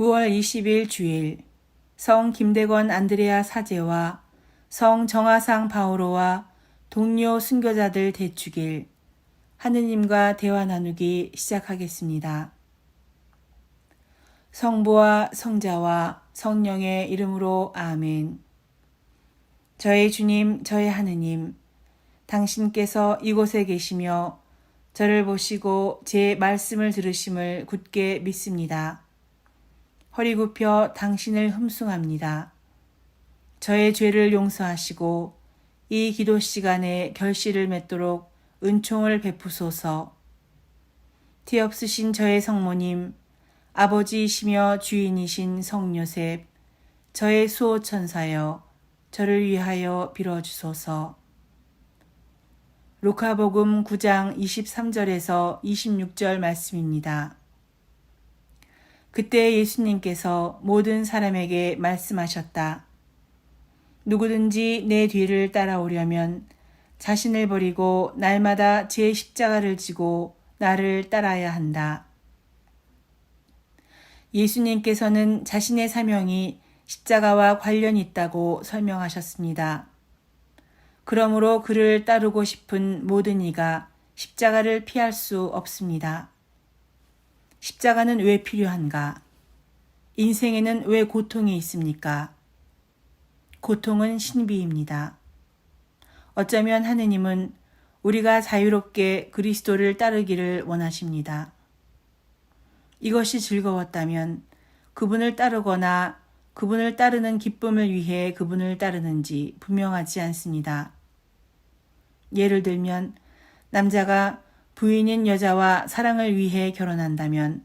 9월 20일 주일 성 김대건 안드레아 사제와 성 정하상 바오로와 동료 순교자들 대축일 하느님과 대화 나누기 시작하겠습니다. 성부와 성자와 성령의 이름으로 아멘. 저의 주님, 저의 하느님, 당신께서 이곳에 계시며 저를 보시고 제 말씀을 들으심을 굳게 믿습니다. 허리 굽혀 당신을 흠숭합니다. 저의 죄를 용서하시고 이 기도 시간에 결실을 맺도록 은총을 베푸소서. 티없으신 저의 성모님, 아버지이시며 주인이신 성요셉, 저의 수호천사여, 저를 위하여 빌어주소서. 루카복음 9장 23절에서 26절 말씀입니다. 그때 예수님께서 모든 사람에게 말씀하셨다. 누구든지 내 뒤를 따라오려면 자신을 버리고 날마다 제 십자가를 지고 나를 따라야 한다. 예수님께서는 자신의 사명이 십자가와 관련이 있다고 설명하셨습니다. 그러므로 그를 따르고 싶은 모든 이가 십자가를 피할 수 없습니다. 십자가는 왜 필요한가? 인생에는 왜 고통이 있습니까? 고통은 신비입니다. 어쩌면 하느님은 우리가 자유롭게 그리스도를 따르기를 원하십니다. 이것이 즐거웠다면 그분을 따르거나 그분을 따르는 기쁨을 위해 그분을 따르는지 분명하지 않습니다. 예를 들면 남자가 부인인 여자와 사랑을 위해 결혼한다면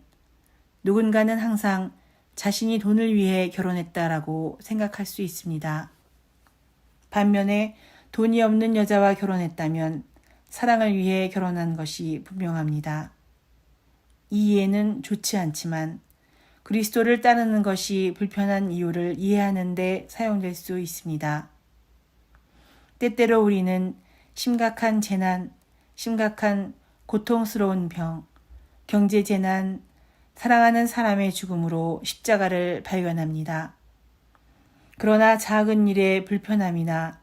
누군가는 항상 자신이 돈을 위해 결혼했다라고 생각할 수 있습니다. 반면에 돈이 없는 여자와 결혼했다면 사랑을 위해 결혼한 것이 분명합니다. 이 이해는 좋지 않지만 그리스도를 따르는 것이 불편한 이유를 이해하는 데 사용될 수 있습니다. 때때로 우리는 심각한 재난, 심각한 고통스러운 병, 경제재난, 사랑하는 사람의 죽음으로 십자가를 발견합니다. 그러나 작은 일의 불편함이나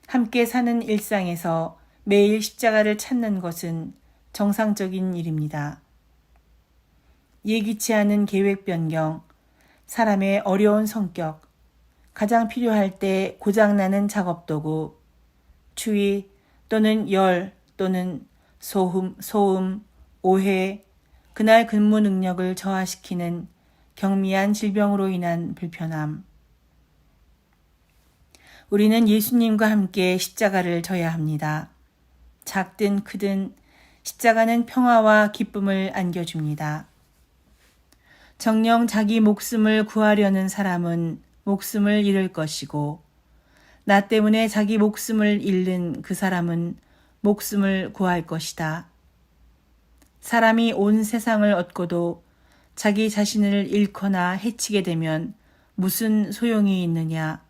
함께 사는 일상에서 매일 십자가를 찾는 것은 정상적인 일입니다. 예기치 않은 계획 변경, 사람의 어려운 성격, 가장 필요할 때 고장나는 작업도구, 추위 또는 열 또는 소음, 오해, 그날 근무 능력을 저하시키는 경미한 질병으로 인한 불편함. 우리는 예수님과 함께 십자가를 져야 합니다. 작든 크든 십자가는 평화와 기쁨을 안겨줍니다. 정녕 자기 목숨을 구하려는 사람은 목숨을 잃을 것이고 나 때문에 자기 목숨을 잃는 그 사람은 목숨을 구할 것이다. 사람이 온 세상을 얻고도 자기 자신을 잃거나 해치게 되면 무슨 소용이 있느냐?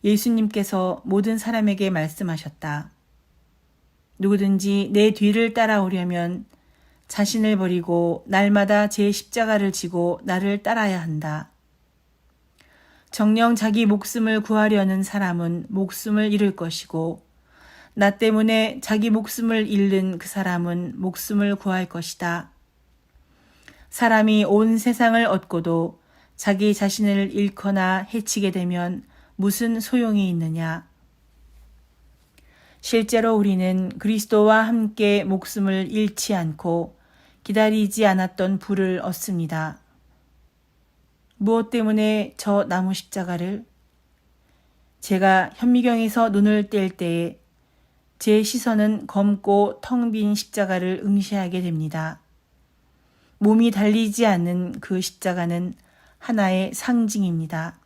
예수님께서 모든 사람에게 말씀하셨다. 누구든지 내 뒤를 따라오려면 자신을 버리고 날마다 제 십자가를 지고 나를 따라야 한다. 정녕 자기 목숨을 구하려는 사람은 목숨을 잃을 것이고 나 때문에 자기 목숨을 잃는 그 사람은 목숨을 구할 것이다. 사람이 온 세상을 얻고도 자기 자신을 잃거나 해치게 되면 무슨 소용이 있느냐? 실제로 우리는 그리스도와 함께 목숨을 잃지 않고 기다리지 않았던 부를 얻습니다. 무엇 때문에 저 나무 십자가를? 제가 현미경에서 눈을 뗄 때에 제 시선은 검고 텅 빈 십자가를 응시하게 됩니다. 몸이 달리지 않는 그 십자가는 하나의 상징입니다.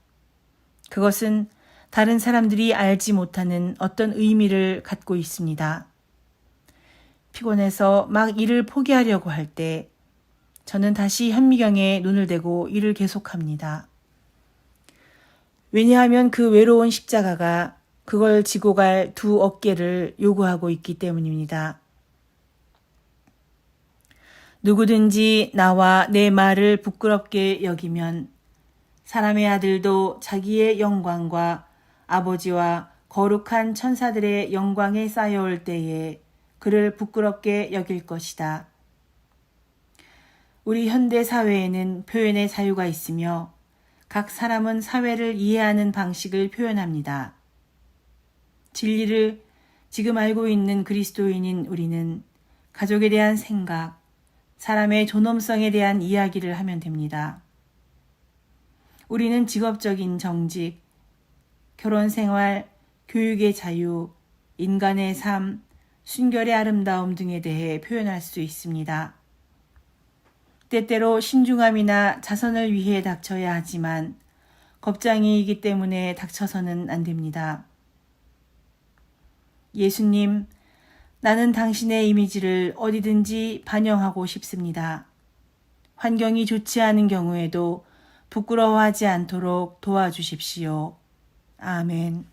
그것은 다른 사람들이 알지 못하는 어떤 의미를 갖고 있습니다. 피곤해서 막 일을 포기하려고 할 때 저는 다시 현미경에 눈을 대고 일을 계속합니다. 왜냐하면 그 외로운 십자가가 그걸 지고 갈 두 어깨를 요구하고 있기 때문입니다. 누구든지 나와 내 말을 부끄럽게 여기면 사람의 아들도 자기의 영광과 아버지와 거룩한 천사들의 영광에 쌓여올 때에 그를 부끄럽게 여길 것이다. 우리 현대 사회에는 표현의 자유가 있으며 각 사람은 사회를 이해하는 방식을 표현합니다. 진리를 지금 알고 있는 그리스도인인 우리는 가족에 대한 생각, 사람의 존엄성에 대한 이야기를 하면 됩니다. 우리는 직업적인 정직, 결혼 생활, 교육의 자유, 인간의 삶, 순결의 아름다움 등에 대해 표현할 수 있습니다. 때때로 신중함이나 자선을 위해 닥쳐야 하지만 겁장이이기 때문에 닥쳐서는 안 됩니다. 예수님, 나는 당신의 이미지를 어디든지 반영하고 싶습니다. 환경이 좋지 않은 경우에도 부끄러워하지 않도록 도와주십시오. 아멘.